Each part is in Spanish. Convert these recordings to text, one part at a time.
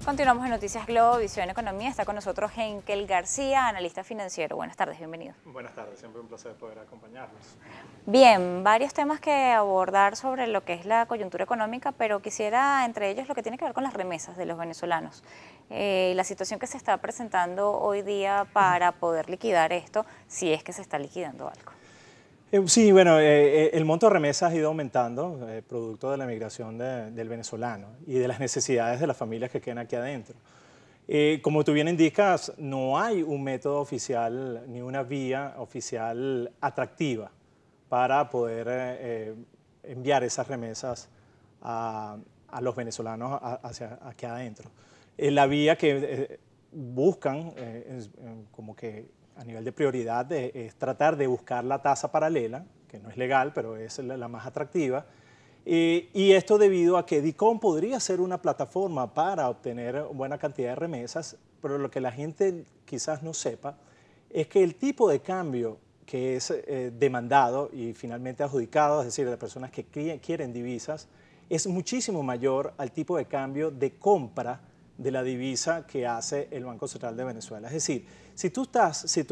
Continuamos en Noticias Globo, Visión Economía. Está con nosotros Henkel García, analista financiero. Buenas tardes, bienvenido. Buenas tardes, siempre un placer poder acompañarlos. Bien, varios temas que abordar sobre lo que es la coyuntura económica, pero quisiera entre ellos lo que tiene que ver con las remesas de los venezolanos. La situación que se está presentando hoy día para poder liquidar esto, si es que se está liquidando algo. Sí, bueno, el monto de remesas ha ido aumentando, producto de la migración del venezolano y de las necesidades de las familias que quedan aquí adentro. Como tú bien indicas, no hay un método oficial ni una vía oficial atractiva para poder enviar esas remesas a los venezolanos hacia aquí adentro. La vía que buscan, como que a nivel de prioridad, es tratar de buscar la tasa paralela, que no es legal, pero es la más atractiva. Y esto debido a que DICOM podría ser una plataforma para obtener buena cantidad de remesas, pero lo que la gente quizás no sepa es que el tipo de cambio que es demandado y finalmente adjudicado, es decir, de personas que quieren divisas, es muchísimo mayor al tipo de cambio de compra de la divisa que hace el Banco Central de Venezuela. Es decir, si tú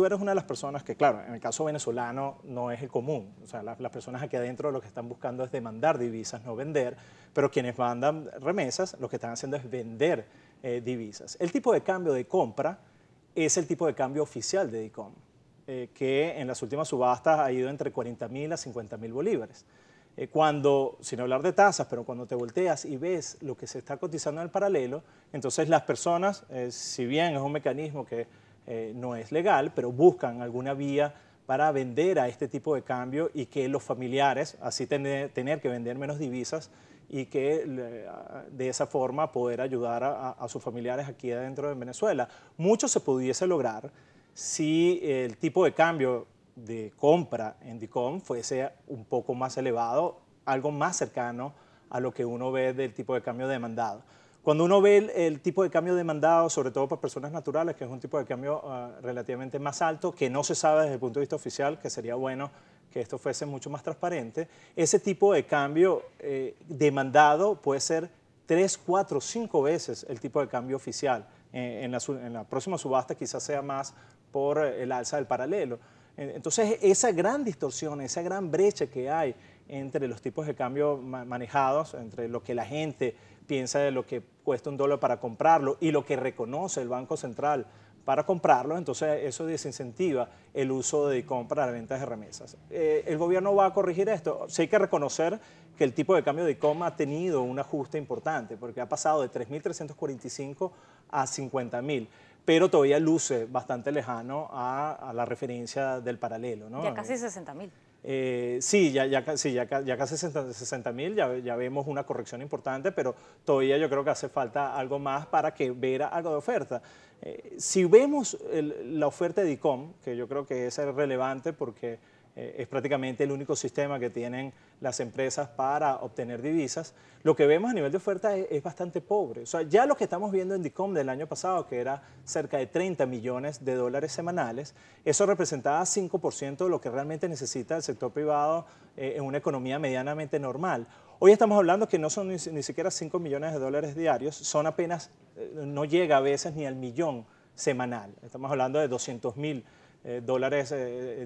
eres una de las personas que, claro, en el caso venezolano no es el común, o sea, las personas aquí adentro lo que están buscando es demandar divisas, no vender, pero quienes mandan remesas lo que están haciendo es vender divisas. El tipo de cambio de compra es el tipo de cambio oficial de DICOM, que en las últimas subastas ha ido entre 40.000 a 50.000 bolívares. Cuando, sin hablar de tasas, pero cuando te volteas y ves lo que se está cotizando en el paralelo, entonces las personas, si bien es un mecanismo que no es legal, pero buscan alguna vía para vender a este tipo de cambio y que los familiares, así tener que vender menos divisas y que de esa forma poder ayudar a sus familiares aquí adentro de Venezuela. Mucho se pudiese lograr si el tipo de cambio de compra en DICOM fuese un poco más elevado, algo más cercano a lo que uno ve del tipo de cambio demandado. Cuando uno ve el tipo de cambio demandado, sobre todo por personas naturales, que es un tipo de cambio relativamente más alto, que no se sabe desde el punto de vista oficial, que sería bueno que esto fuese mucho más transparente, ese tipo de cambio demandado puede ser 3, 4, 5 veces el tipo de cambio oficial. En la próxima subasta quizás sea más por el alza del paralelo. Entonces, esa gran distorsión, esa gran brecha que hay entre los tipos de cambio manejados, entre lo que la gente piensa de lo que cuesta un dólar para comprarlo y lo que reconoce el Banco Central para comprarlo, entonces eso desincentiva el uso de DICOM para la venta de remesas. ¿El gobierno va a corregir esto? Sí hay que reconocer que el tipo de cambio de DICOM ha tenido un ajuste importante, porque ha pasado de 3.345 a 50.000, pero todavía luce bastante lejano a la referencia del paralelo, ¿no? Ya casi 60.000. Sí, ya casi 60.000, ya vemos una corrección importante, pero todavía yo creo que hace falta algo más para que vea algo de oferta. Si vemos la oferta de DICOM, que yo creo que es relevante porque es prácticamente el único sistema que tienen las empresas para obtener divisas, lo que vemos a nivel de oferta es bastante pobre. O sea, ya lo que estamos viendo en DICOM del año pasado, que era cerca de 30 millones de dólares semanales, eso representaba 5% de lo que realmente necesita el sector privado en una economía medianamente normal. Hoy estamos hablando que no son ni siquiera 5 millones de dólares diarios, son apenas, no llega a veces ni al millón semanal. Estamos hablando de 200.000 dólares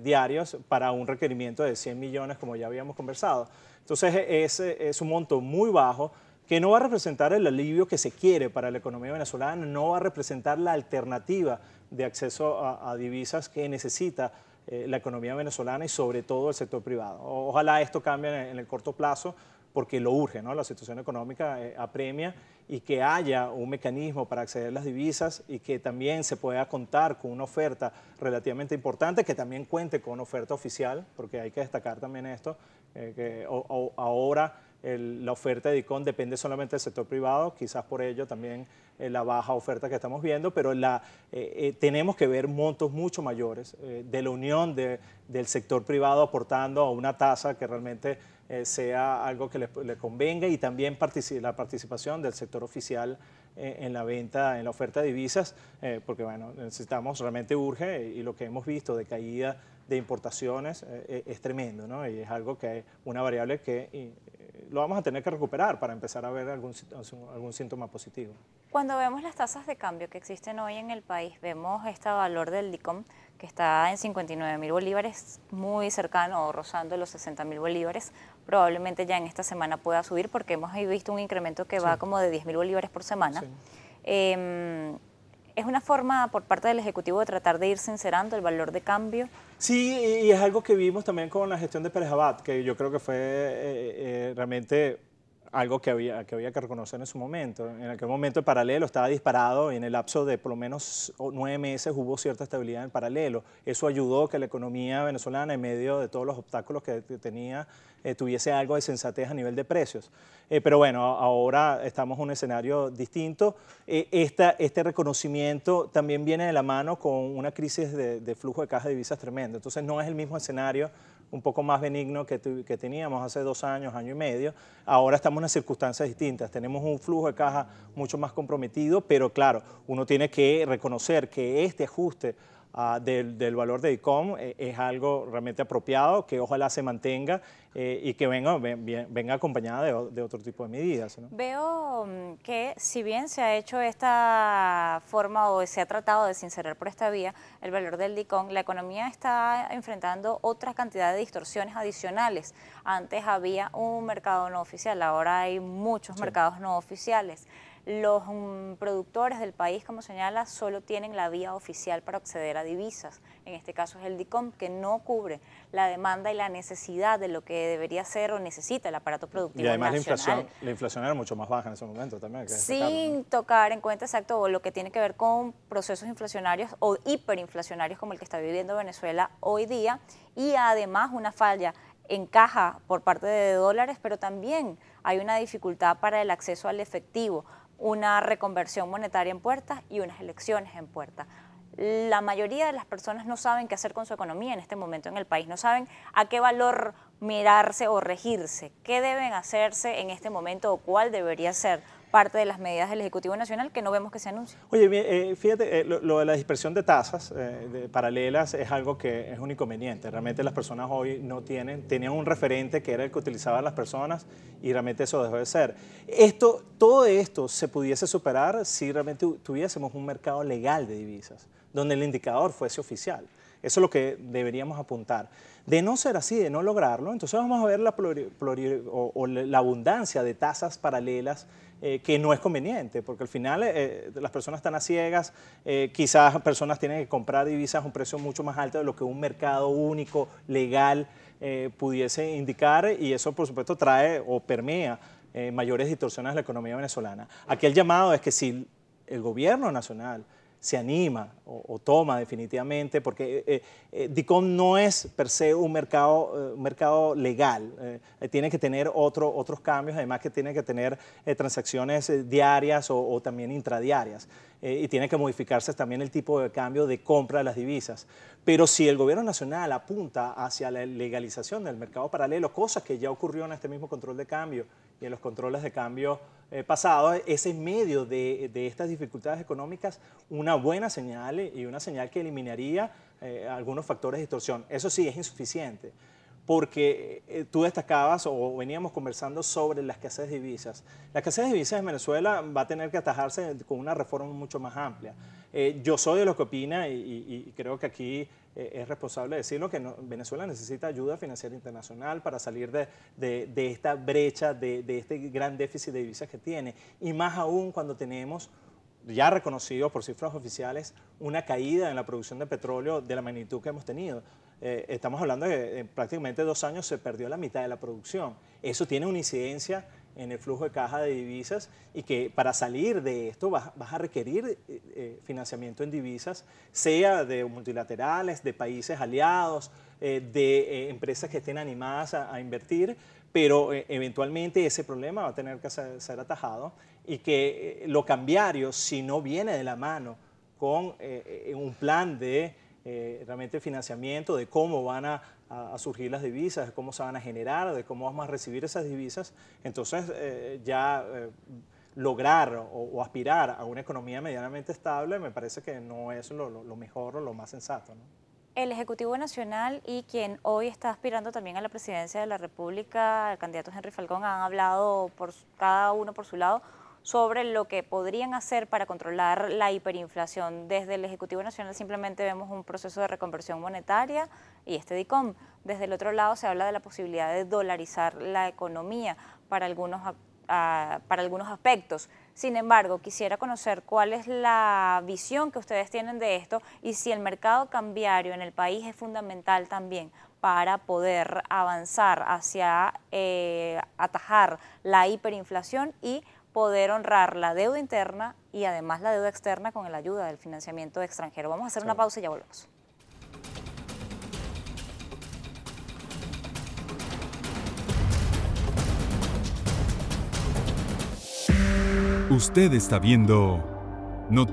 diarios para un requerimiento de 100 millones, como ya habíamos conversado. Entonces, es un monto muy bajo que no va a representar el alivio que se quiere para la economía venezolana, no va a representar la alternativa de acceso a divisas que necesita la economía venezolana y sobre todo el sector privado. Ojalá esto cambie en el corto plazo, porque lo urge, ¿no? La situación económica apremia y que haya un mecanismo para acceder a las divisas y que también se pueda contar con una oferta relativamente importante, que también cuente con una oferta oficial, porque hay que destacar también esto, que ahora la oferta de DICOM depende solamente del sector privado, quizás por ello también la baja oferta que estamos viendo, pero tenemos que ver montos mucho mayores de la unión del sector privado aportando a una tasa que realmente sea algo que le convenga y también la participación del sector oficial en la venta, en la oferta de divisas, porque bueno, necesitamos, realmente urge y lo que hemos visto de caída de importaciones es tremendo, ¿no? Y es algo que una variable que lo vamos a tener que recuperar para empezar a ver algún síntoma positivo. Cuando vemos las tasas de cambio que existen hoy en el país, vemos este valor del DICOM que está en 59.000 bolívares, muy cercano o rozando los 60.000 bolívares. Probablemente ya en esta semana pueda subir porque hemos visto un incremento que va como de 10.000 bolívares por semana. Sí. ¿Es una forma por parte del Ejecutivo de tratar de ir sincerando el valor de cambio? Sí, y es algo que vimos también con la gestión de Pérez Abad, que yo creo que fue realmente algo que había que reconocer en su momento. En aquel momento el paralelo estaba disparado y en el lapso de por lo menos 9 meses hubo cierta estabilidad en el paralelo. Eso ayudó que la economía venezolana, en medio de todos los obstáculos que tenía, tuviese algo de sensatez a nivel de precios. Pero bueno, ahora estamos en un escenario distinto. Este reconocimiento también viene de la mano con una crisis de flujo de caja de divisas tremendo. Entonces no es el mismo escenario, un poco más benigno que teníamos hace 2 años, año y medio. Ahora estamos en circunstancias distintas. Tenemos un flujo de caja mucho más comprometido, pero claro, uno tiene que reconocer que este ajuste del valor de DICOM es algo realmente apropiado, que ojalá se mantenga y que venga acompañada de otro tipo de medidas, ¿no? Veo que si bien se ha hecho esta forma o se ha tratado de sincerar por esta vía el valor del DICOM, la economía está enfrentando otra cantidad de distorsiones adicionales. Antes había un mercado no oficial, ahora hay muchos mercados no oficiales. Los productores del país, como señala, solo tienen la vía oficial para acceder a divisas. En este caso es el DICOM, que no cubre la demanda y la necesidad de lo que debería ser o necesita el aparato productivo nacional. Y además la inflación era mucho más baja en ese momento también. Sin tocar en cuenta exacto lo que tiene que ver con procesos inflacionarios o hiperinflacionarios como el que está viviendo Venezuela hoy día, y además una falla en caja por parte de dólares, pero también hay una dificultad para el acceso al efectivo, una reconversión monetaria en puertas y unas elecciones en puertas. La mayoría de las personas no saben qué hacer con su economía en este momento en el país, no saben a qué valor mirarse o regirse, qué deben hacerse en este momento o cuál debería ser parte de las medidas del Ejecutivo Nacional que no vemos que se anuncien. Oye, fíjate, lo de la dispersión de tasas paralelas es algo que es un inconveniente. Realmente las personas hoy tenían un referente que era el que utilizaban las personas y realmente eso dejó de ser. Todo esto se pudiese superar si realmente tuviésemos un mercado legal de divisas, donde el indicador fuese oficial. Eso es lo que deberíamos apuntar. De no ser así, de no lograrlo, entonces vamos a ver la abundancia de tasas paralelas que no es conveniente, porque al final las personas están a ciegas, quizás personas tienen que comprar divisas a un precio mucho más alto de lo que un mercado único, legal, pudiese indicar, y eso por supuesto trae o permea mayores distorsiones a la economía venezolana. Aquí el llamado es que si el gobierno nacional se anima o toma definitivamente, porque DICOM no es per se un mercado legal, tiene que tener otros cambios, además que tiene que tener transacciones diarias o también intradiarias, y tiene que modificarse también el tipo de cambio de compra de las divisas. Pero si el gobierno nacional apunta hacia la legalización del mercado paralelo, cosa que ya ocurrió en este mismo control de cambio y en los controles de cambio pasados, es en medio de estas dificultades económicas una buena señal y una señal que eliminaría algunos factores de distorsión. Eso sí, es insuficiente, porque tú destacabas o veníamos conversando sobre la escasez de divisas. La escasez de divisas en Venezuela va a tener que atajarse con una reforma mucho más amplia. Yo soy de los que opina y creo que aquí es responsable decirlo, que Venezuela necesita ayuda financiera internacional para salir de esta brecha, de este gran déficit de divisas que tiene, y más aún cuando tenemos ya reconocido por cifras oficiales una caída en la producción de petróleo de la magnitud que hemos tenido. Estamos hablando de que en prácticamente 2 años se perdió la mitad de la producción. Eso tiene una incidencia en el flujo de caja de divisas, y que para salir de esto vas a requerir financiamiento en divisas, sea de multilaterales, de países aliados, de empresas que estén animadas a invertir, pero eventualmente ese problema va a tener que ser atajado, y que lo cambiario, si no viene de la mano con un plan de realmente financiamiento, de cómo van a surgir las divisas, de cómo se van a generar, de cómo vamos a recibir esas divisas, entonces lograr o aspirar a una economía medianamente estable me parece que no es lo mejor o lo más sensato, ¿no? El Ejecutivo Nacional y quien hoy está aspirando también a la presidencia de la República, el candidato Henry Falcón, han hablado cada uno por su lado sobre lo que podrían hacer para controlar la hiperinflación. Desde el Ejecutivo Nacional simplemente vemos un proceso de reconversión monetaria y este DICOM. Desde el otro lado se habla de la posibilidad de dolarizar la economía para algunos aspectos. Sin embargo, quisiera conocer cuál es la visión que ustedes tienen de esto y si el mercado cambiario en el país es fundamental también para poder avanzar hacia atajar la hiperinflación y poder honrar la deuda interna y además la deuda externa con la ayuda del financiamiento extranjero. Vamos a hacer una pausa y ya volvemos. Usted está viendo